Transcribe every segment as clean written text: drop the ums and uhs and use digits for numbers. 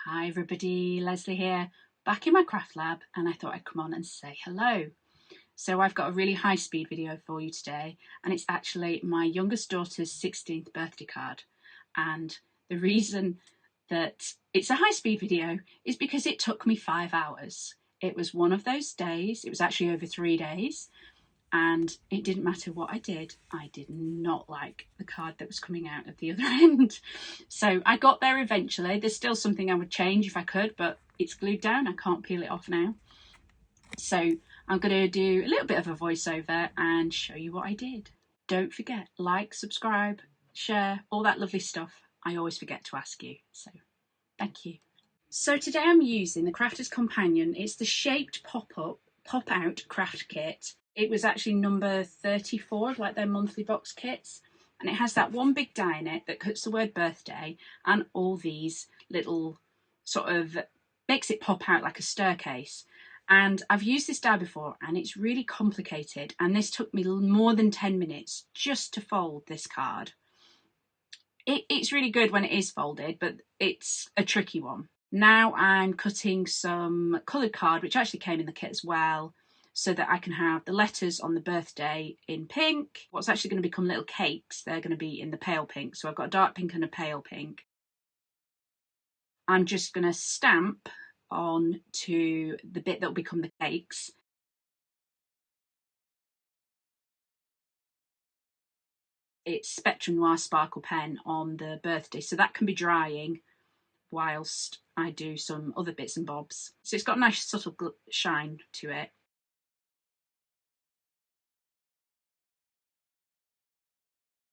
Hi everybody, Leslie here, back in my craft lab, and I thought I'd come on and say hello. So I've got a really high speed video for you today, and it's actually my youngest daughter's 16th birthday card. And the reason that it's a high speed video is because it took me 5 hours. It was one of those days, it was actually over 3 days, and it didn't matter what I did not like the card that was coming out at the other end. So I got there eventually. There's still something I would change if I could, but it's glued down. I can't peel it off now. So I'm going to do a little bit of a voiceover and show you what I did. Don't forget, like, subscribe, share, all that lovely stuff. I always forget to ask you, so thank you. So today I'm using the Crafter's Companion. It's the shaped pop-out craft kit. It was actually number 34 of like their monthly box kits, and it has that one big die in it that cuts the word birthday and all these little sort of makes it pop out like a staircase. And I've used this die before and it's really complicated, and this took me more than 10 minutes just to fold this card. It's really good when it is folded, but it's a tricky one. Now I'm cutting some coloured card, which actually came in the kit as well, so that I can have the letters on the birthday in pink. What's actually going to become little cakes, they're going to be in the pale pink. So I've got a dark pink and a pale pink. I'm just going to stamp on to the bit that will become the cakes. It's Spectrum Noir Sparkle pen on the birthday, so that can be drying whilst I do some other bits and bobs. So it's got a nice subtle shine to it.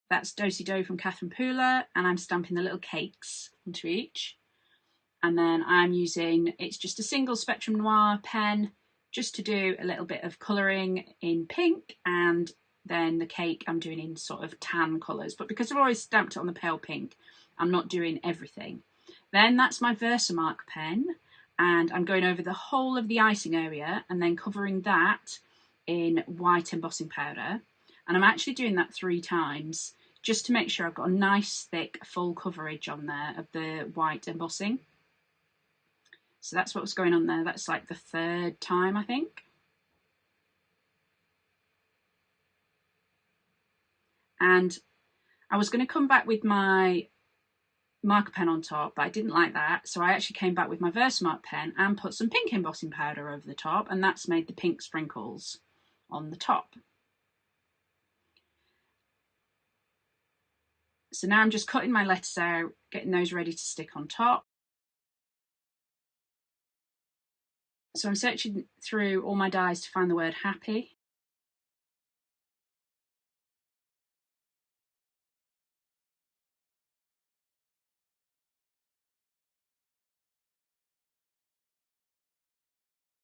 That's Do-Si Do from Catherine Pooler, and I'm stamping the little cakes onto each. And then I'm using, it's just a single Spectrum Noir pen, just to do a little bit of colouring in pink, and then the cake I'm doing in sort of tan colours. But because I've always stamped it on the pale pink, I'm not doing everything. Then that's my Versamark pen, and I'm going over the whole of the icing area and then covering that in white embossing powder. And I'm actually doing that 3 times, just to make sure I've got a nice thick full coverage on there of the white embossing. So that's what's going on there. That's like the 3rd time, I think. And I was going to come back with my marker pen on top, but I didn't like that, so I actually came back with my Versamark pen and put some pink embossing powder over the top, and that's made the pink sprinkles on the top. So now I'm just cutting my letters out, getting those ready to stick on top. So I'm searching through all my dies to find the word happy.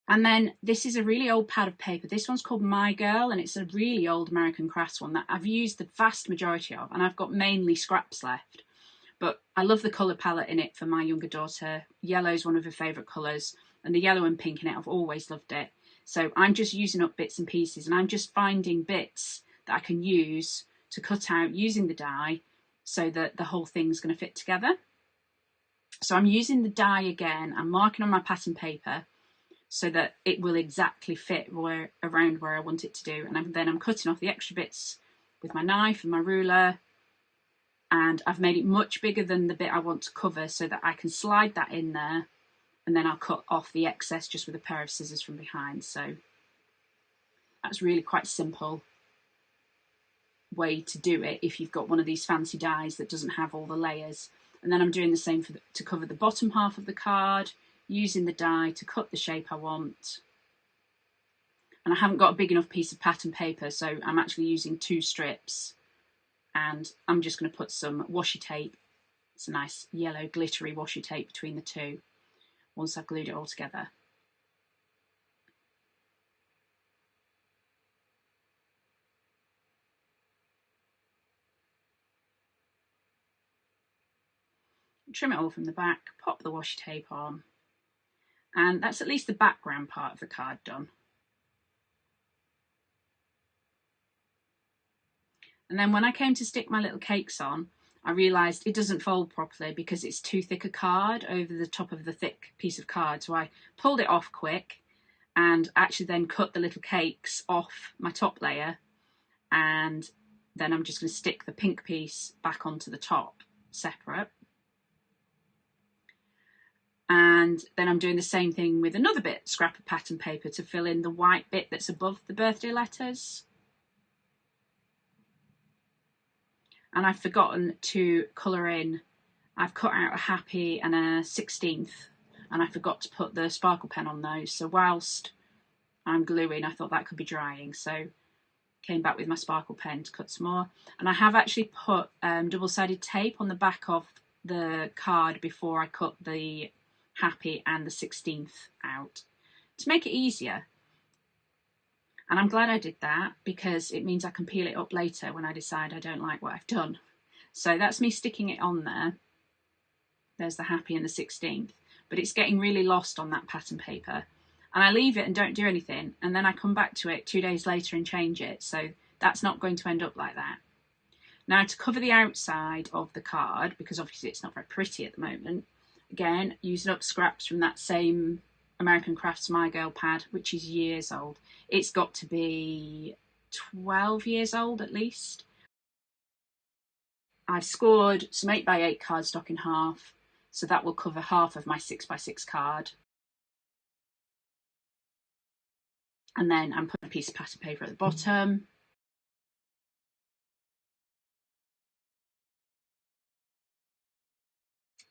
And then this is a really old pad of paper. This one's called My Girl, and it's a really old American Crafts one that I've used the vast majority of, and I've got mainly scraps left. But I love the colour palette in it for my younger daughter. Yellow's one of her favourite colours, and the yellow and pink in it, I've always loved it. So I'm just using up bits and pieces, and I'm just finding bits that I can use to cut out using the die so that the whole thing's going to fit together. So I'm using the die again. I'm marking on my pattern paper so that it will exactly fit around where I want it to do. And then I'm cutting off the extra bits with my knife and my ruler, and I've made it much bigger than the bit I want to cover so that I can slide that in there, and then I'll cut off the excess just with a pair of scissors from behind. So that's really quite simple way to do it if you've got one of these fancy dies that doesn't have all the layers. And then I'm doing the same to cover the bottom half of the card, using the die to cut the shape I want. And I haven't got a big enough piece of pattern paper, so I'm actually using 2 strips, and I'm just going to put some washi tape. It's a nice yellow glittery washi tape between the 2 once I've glued it all together. Trim it all from the back, pop the washi tape on, and that's at least the background part of the card done. And then when I came to stick my little cakes on, I realised it doesn't fold properly because it's too thick a card over the top of the thick piece of card. So I pulled it off quick and actually then cut the little cakes off my top layer, and then I'm just going to stick the pink piece back onto the top separate. And then I'm doing the same thing with another bit, scrap of pattern paper, to fill in the white bit that's above the birthday letters. And I've forgotten to colour in. I've cut out a happy and a 16th, and I forgot to put the sparkle pen on those. So whilst I'm gluing, I thought that could be drying. So came back with my sparkle pen to cut some more. And I have actually put double-sided tape on the back of the card before I cut the happy and the 16th out to make it easier. And I'm glad I did that because it means I can peel it up later when I decide I don't like what I've done. So that's me sticking it on there. There's the happy and the 16th, but it's getting really lost on that pattern paper. And I leave it and don't do anything, and then I come back to it 2 days later and change it. So that's not going to end up like that. Now, to cover the outside of the card, because obviously it's not very pretty at the moment, again, using up scraps from that same American Crafts My Girl pad, which is years old. It's got to be 12 years old at least. I've scored some 8x8 cardstock in half, so that will cover half of my 6x6 card. And then I'm putting a piece of pattern paper at the bottom.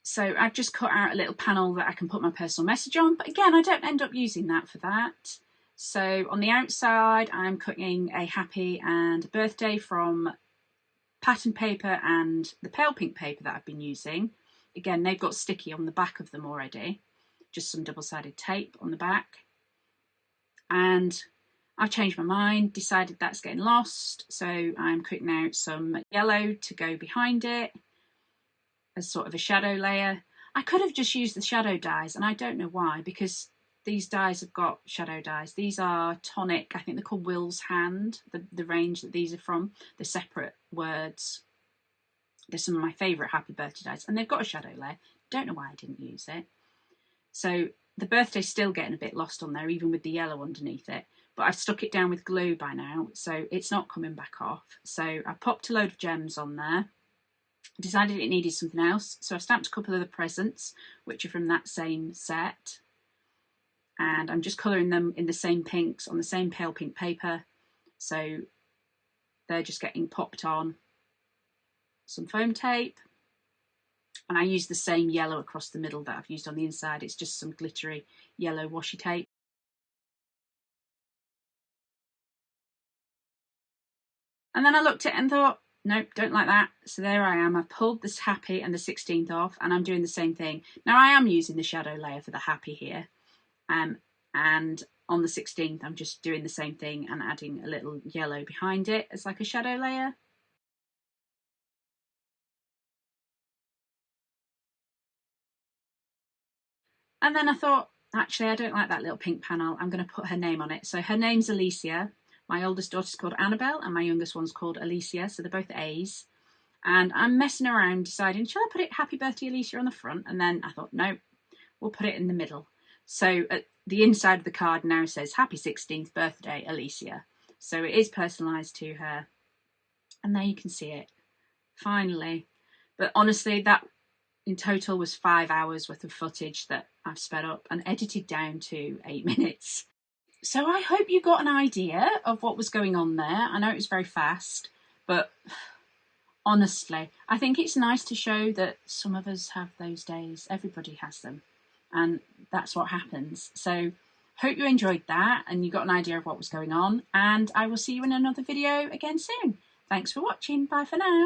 So I've just cut out a little panel that I can put my personal message on, but again, I don't end up using that for that. So on the outside, I'm cutting a happy and a birthday from pattern paper and the pale pink paper that I've been using. Again, they've got sticky on the back of them already, just some double-sided tape on the back. And I've changed my mind, decided that's getting lost, so I'm cutting out some yellow to go behind it as sort of a shadow layer. I could have just used the shadow dies, and I don't know why, because these dies have got shadow dies. These are Tonic, I think they're called Will's Hand, the range that these are from. They're separate words. They're some of my favourite happy birthday dies, and they've got a shadow layer. Don't know why I didn't use it. So the birthday's still getting a bit lost on there, even with the yellow underneath it. But I've stuck it down with glue by now, so it's not coming back off. So I popped a load of gems on there. Decided it needed something else, so I stamped a couple of the presents, which are from that same set. And I'm just colouring them in the same pinks on the same pale pink paper. So they're just getting popped on. Some foam tape. And I use the same yellow across the middle that I've used on the inside. It's just some glittery yellow washi tape. And then I looked at it and thought, nope, don't like that. So there I am. I've pulled this happy and the 16th off, and I'm doing the same thing. Now I am using the shadow layer for the happy here. And on the 16th, I'm just doing the same thing and adding a little yellow behind it as like a shadow layer. And then I thought, actually, I don't like that little pink panel. I'm going to put her name on it. So her name's Alicia. My oldest daughter's called Annabelle and my youngest one's called Alicia. So they're both A's. And I'm messing around deciding, shall I put it Happy Birthday Alicia on the front? And then I thought, no, we'll put it in the middle. So at the inside of the card now says Happy 16th Birthday Alicia. So it is personalised to her. And there you can see it. Finally. But honestly, that in total was 5 hours worth of footage that I've sped up and edited down to 8 minutes. So I hope you got an idea of what was going on there. I know it was very fast, but honestly, I think it's nice to show that some of us have those days. Everybody has them. And that's what happens. So hope you enjoyed that and you got an idea of what was going on. And I will see you in another video again soon. Thanks for watching. Bye for now.